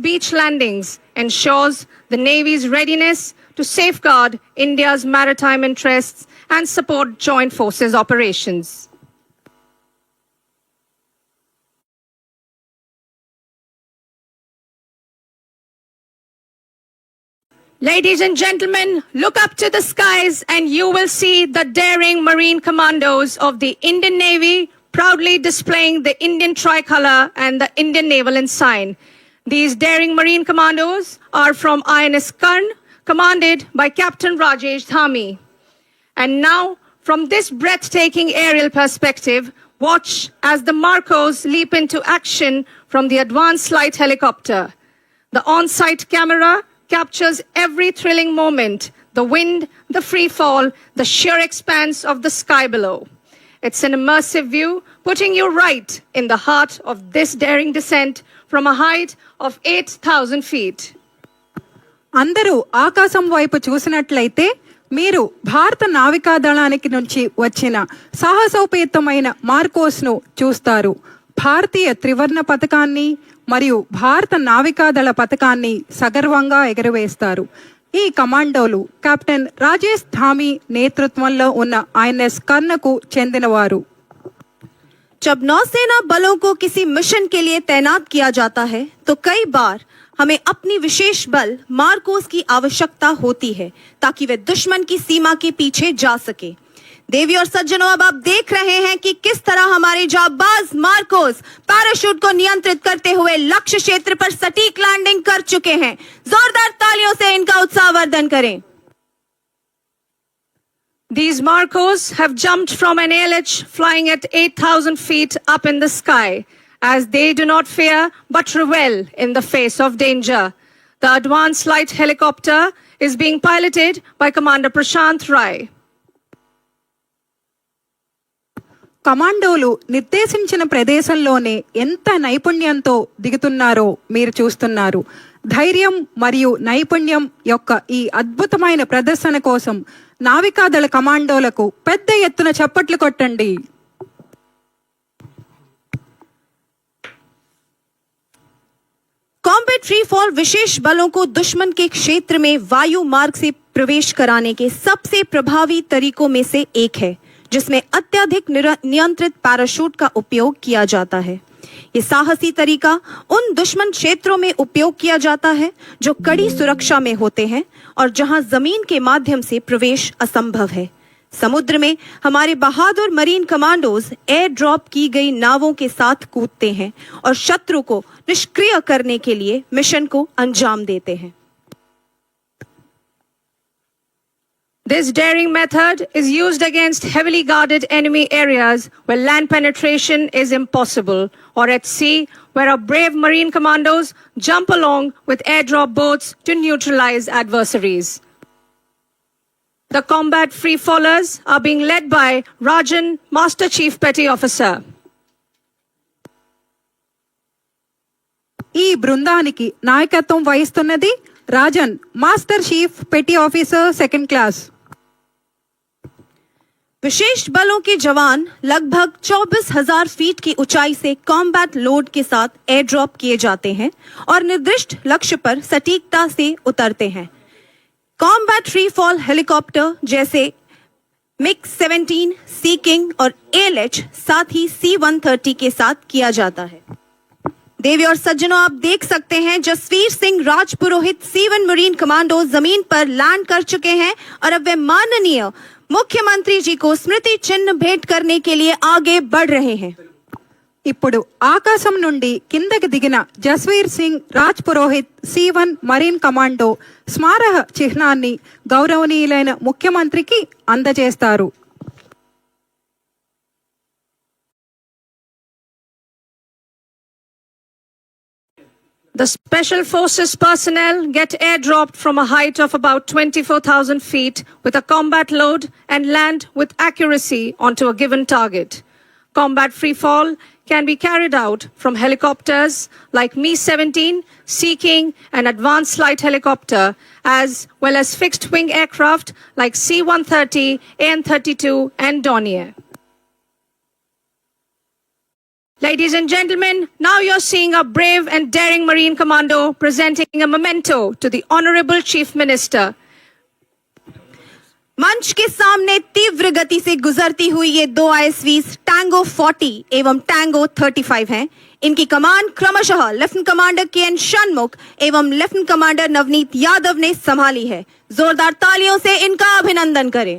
beach landings ensures the Navy's readiness to safeguard India's maritime interests and support joint forces operations. Ladies and gentlemen, look up to the skies and you will see the daring Marine Commandos of the Indian Navy proudly displaying the Indian tricolor and the Indian naval ensign. These daring Marine Commandos are from INS Karn, commanded by Captain Rajesh Dhami. And now, from this breathtaking aerial perspective, watch as the Marcos leap into action from the advanced light helicopter. The on-site camera captures every thrilling moment, the wind, the free fall, the sheer expanse of the sky below. It's an immersive view, putting you right in the heart of this daring descent from a height of 8,000 feet. అందరూ ఆకాశం వైపు చూసినట్లయితే మీరు భారత నావికా దళానికి నుంచి వచ్చిన సాహసోపేతమైన మార్కోస్ను చూస్తారు. భారతీయ త్రివర్ణ పతాకాన్ని మరియు భారత నావికాదళ పతాకాన్ని సగర్వంగా ఎగురవేస్తారు. ఈ కమాండోలు కెప్టెన్ రాజేష్ ధామి నేతృత్వంలో ఉన్న ఐఎన్ఎస్ కర్ణకు చెందినవారు. जब नौसेना बलों को किसी मिशन के लिए तैनात किया जाता है तो कई बार हमें अपनी विशेष बल मार्कोस की आवश्यकता होती है ताकि वे दुश्मन की सीमा के पीछे जा सके. देवी और सज्जनों, अब आप देख रहे हैं कि किस तरह हमारे जाबाज मार्कोस पैराशूट को नियंत्रित करते हुए लक्ष्य क्षेत्र पर सटीक लैंडिंग कर चुके हैं. जोरदार तालियों से इनका उत्साहवर्धन करें. These Marcos have jumped from an ALH flying at 8,000 feet up in the sky, as they do not fear but revel in the face of danger. The advanced light helicopter is being piloted by Commander Prashant Rai. కమాండోలు నిర్దేశించిన ప్రదేశంలోనే ఎంత నైపుణ్యంతో దిగుతున్నారో మీరు చూస్తున్నారు. ధైర్యం మరియు నైపుణ్యం యొక్క ఈ అద్భుతమైన ప్రదర్శన కోసం నావికాదళ కమాండోలకు పెద్ద ఎత్తున చప్పట్లు కొట్టండి. कॉम्बैट फ्री फॉल विशेष बलों को दुश्मन के क्षेत्र में वायु मार्ग से प्रवेश कराने के सबसे प्रभावी तरीकों में से एक है, जिसमें अत्यधिक नियंत्रित पैराशूट का उपयोग किया जाता है. ये साहसी तरीका उन दुश्मन क्षेत्रों में उपयोग किया जाता है जो कड़ी सुरक्षा में होते हैं और जहां जमीन के माध्यम से प्रवेश असंभव है. समुद्र में हमारे बहादुर मरीन कमांडोज एयर ड्रॉप की गई नावों के साथ कूदते हैं और शत्रु को निष्क्रिय करने के लिए मिशन को अंजाम देते हैं. This daring method is used against heavily guarded enemy areas where land penetration is impossible, or at sea where our brave marine commandos jump along with airdrop boats to neutralize adversaries. The combat free fallers are being led by Rajan, Master Chief Petty Officer. ఈ బృందానికి నాయకత్వం వహిస్తున్నది Rajan, master chief petty officer second class. विशेष बलों के जवान लगभग 24,000 feet की ऊंचाई से कॉम्बैट लोड के साथ एयर ड्रॉप किए जाते हैं और निर्दिष्ट लक्ष्य पर सटीकता से उतरते हैं. कॉम्बैट फ्री फॉल हेलीकॉप्टर जैसे मिग-17, सी किंग और ALH साथ ही C-130 के साथ किया जाता है. देवी और सज्जनों, आप देख सकते हैं Jasvir Singh Rajpurohit C-1 marine commando जमीन पर लैंड कर चुके हैं और अब वे माननीय मुख्यमंत्री जी को स्मृति चिन्ह भेंट करने के लिए आगे बढ़ रहे हैं. ఇప్పుడు ఆకాశం నుండి కిందకి దిగిన Jasveer Singh Raj Purohit C-1 marine commando స్మారక చిహ్నాన్ని గౌరవనీయులైన ముఖ్యమంత్రికి అందజేస్తారు. The Special Forces personnel get airdropped from a height of about 24,000 feet with a combat load and land with accuracy onto a given target. Combat free fall can be carried out from helicopters like Mi-17, Sea King and Advanced Light Helicopter, as well as fixed wing aircraft like C-130, AN-32 and Dornier. Ladies and gentlemen, now you're seeing a brave and daring Marine Commando presenting a memento to the Honorable Chief Minister. मंच के सामने तीव्र गति से गुजरती हुई ये दो आईएसवीज टैंगो 40 एवं टैंगो 35 हैं। इनकी कमान क्रमशः लेफ्टिनेंट कमांडर के.एन. षणमुख एवं लेफ्टिनेंट कमांडर नवनीत यादव ने संभाली है। जोरदार तालियों से इनका अभिनंदन करें।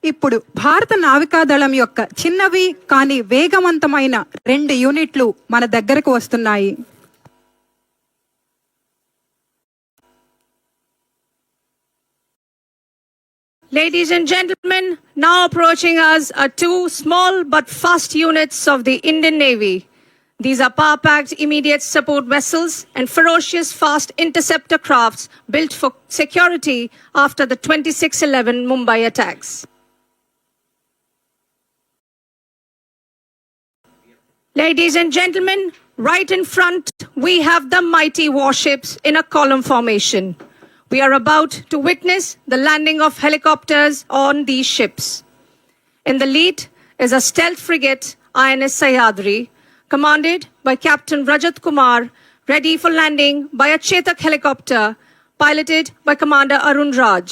ఇప్పుడు భారత నావికాదళం యొక్క చిన్నవి కానీ వేగవంతమైన 2 యూనిట్లు మన దగ్గరకు వస్తున్నాయి. Ladies and gentlemen, now approaching us are 2 small but fast units of the Indian Navy. These are power-packed immediate support vessels and ferocious fast interceptor crafts built for security after the 26/11 Mumbai attacks. Ladies and gentlemen, right in front we have the mighty warships in a column formation. We are about to witness the landing of helicopters on these ships. In the lead is a stealth frigate, INS Sahyadri, commanded by Captain Rajat Kumar, ready for landing by a Chetak helicopter, piloted by Commander Arun Raj.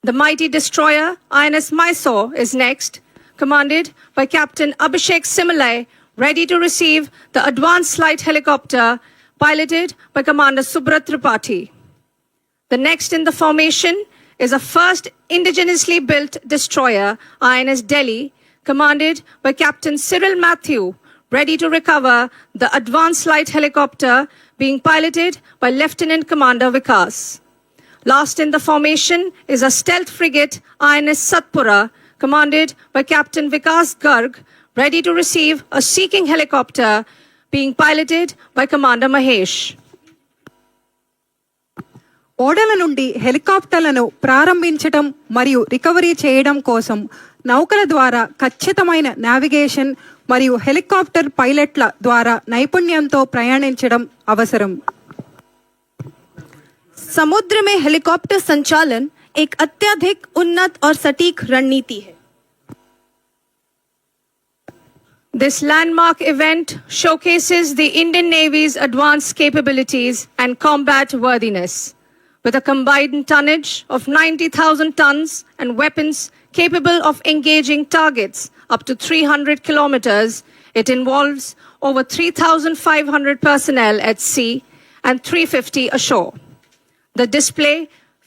The mighty destroyer, INS Mysore, is next, commanded by Captain Abhishek Similay, ready to receive the advanced light helicopter, piloted by Commander Subrat Tripathi. The next in the formation is a first indigenously built destroyer, INS Delhi, commanded by Captain Cyril Matthew, ready to recover the advanced light helicopter being piloted by Lieutenant Commander Vikas. Last in the formation is a stealth frigate, INS Satpura, commanded by Captain Vikas Garg, ready to receive a seeking helicopter being piloted by Commander Mahesh. ఓడల నుండి హెలికాప్టర్లను ప్రారంభించడం మరియు recovery చేయడం కోసం నౌకల ద్వారా ఖచ్చితమైన navigation మరియు helicopter పైలట్ల ద్వారా నైపుణ్యంతో ప్రయాణించడం అవసరం. समुद्र में हेलीकॉप्टर संचालन एक अत्यधिक उन्नत और सटीक रणनीति है. This landmark event showcases the Indian Navy's advanced capabilities and combat worthiness. With a combined tonnage of 90,000 tons and weapons capable of engaging targets up to 300 kilometers, it involves over 3,500 personnel at sea and 350 ashore. The display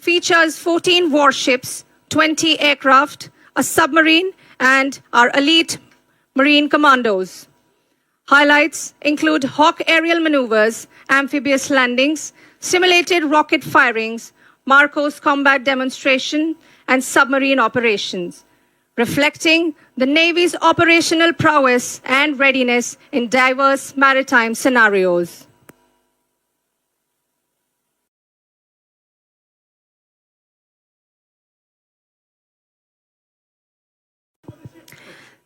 features 14 warships, 20 aircraft, a submarine, and our elite Marine Commandos. Highlights include Hawk aerial maneuvers, amphibious landings, simulated rocket firings, Marcos combat demonstration, and submarine operations, reflecting the Navy's operational prowess and readiness in diverse maritime scenarios.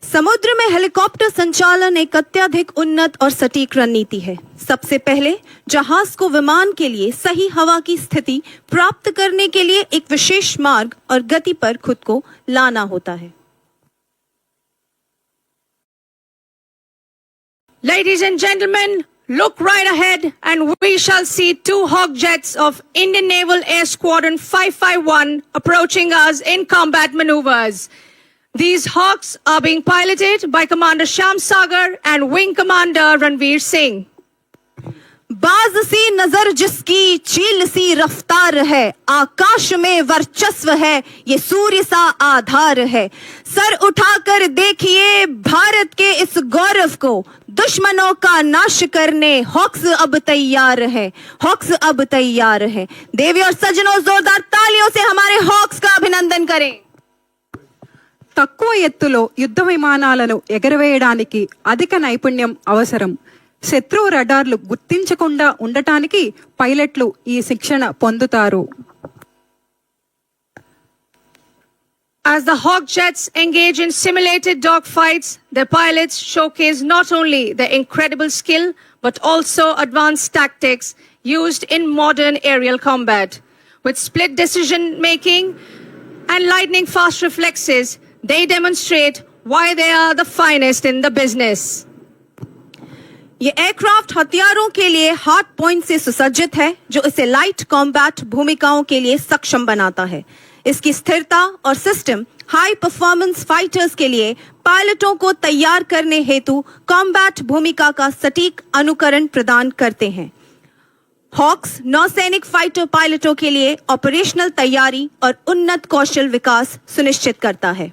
समुद्र में helicopter संचालन एक अत्यधिक उन्नत और सटीक रणनीति है. सबसे पहले जहाज को विमान के लिए सही हवा की स्थिति प्राप्त करने के लिए एक विशेष मार्ग और गति पर खुद को लाना होता है. Ladies and gentlemen, look right ahead and we shall see 2 Hawk jets of Indian Naval Air Squadron 551 approaching us in combat maneuvers. These Hawks are being piloted by Commander Shyam Sagar and Wing Commander Ranveer Singh. बाज सी नजर जिसकी चील सी रफ्तार है, आकाश में वर्चस्व है, ये सूर्य सा आधार है. सर उठाकर देखिए भारत के इस गौरव को, दुश्मनों का नाश करने हॉक्स अब तैयार है, हॉक्स अब तैयार है. देवी और सज्जनों, जोरदार तालियों से हमारे हॉक्स का अभिनंदन करें. తక్కువ ఎత్తులో యుద్ధ విమానాలను ఎగరవేయడానికి అధిక నైపుణ్యం అవసరం. శత్రు రడార్లు గుర్తించకుండా ఉండటానికి పైలట్లు ఈ శిక్షణ పొందుతారు. As the Hawk jets engage in simulated dogfights, their pilots showcase not only their incredible skill but also advanced tactics used in modern aerial combat. With split decision making and lightning fast reflexes, they demonstrate why they are the finest in the business. ये aircraft हथियारों के लिए hard point से सुसज्जित है, जो इसे light combat भूमिकाओं के लिए सक्षम बनाता है। इसकी स्थिरता और सिस्टम हाई परफॉर्मेंस फाइटर्स के लिए पायलटों को तैयार करने हेतु कॉम्बैट भूमिका का सटीक अनुकरण प्रदान करते हैं। हॉक्स नौसैनिक फाइटर पायलटों के लिए ऑपरेशनल तैयारी और उन्नत कौशल विकास सुनिश्चित करता है।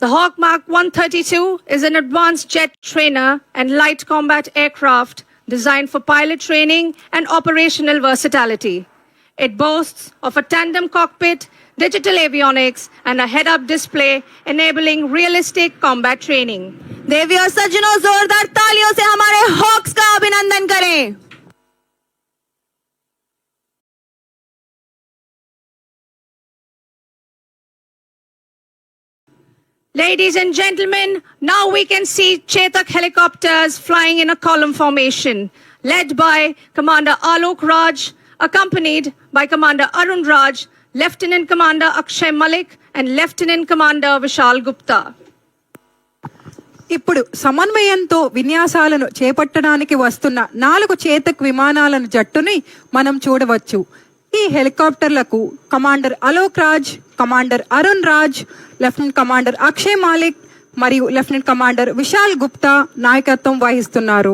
The Hawk Mark 132 is an advanced jet trainer and light combat aircraft designed for pilot training and operational versatility. It boasts of a tandem cockpit, digital avionics, and a head-up display enabling realistic combat training. देवी और सज्जनों, जोरदार तालियों से हमारे hawks का अभिनंदन करें। Ladies and gentlemen, now we can see Chetak helicopters flying in a column formation, led by Commander Alok Raj, accompanied by Commander Arun Raj, Lieutenant Commander Akshay Malik, and Lieutenant Commander Vishal Gupta. ఇప్పుడు సమన్వయంతో విన్యాసాలను చేపట్టడానికి వస్తున్న 4 చేతక్ విమానాలను జట్టుని మనం చూడవచ్చు. ఈ హెలికాప్టర్లకు commander Alok Raj, commander Arun Raj, lieutenant commander Akshay Malik మరియు లెఫ్టినెంట్ కమాండర్ విశాల్ గుప్తా నాయకత్వం వహిస్తున్నారు.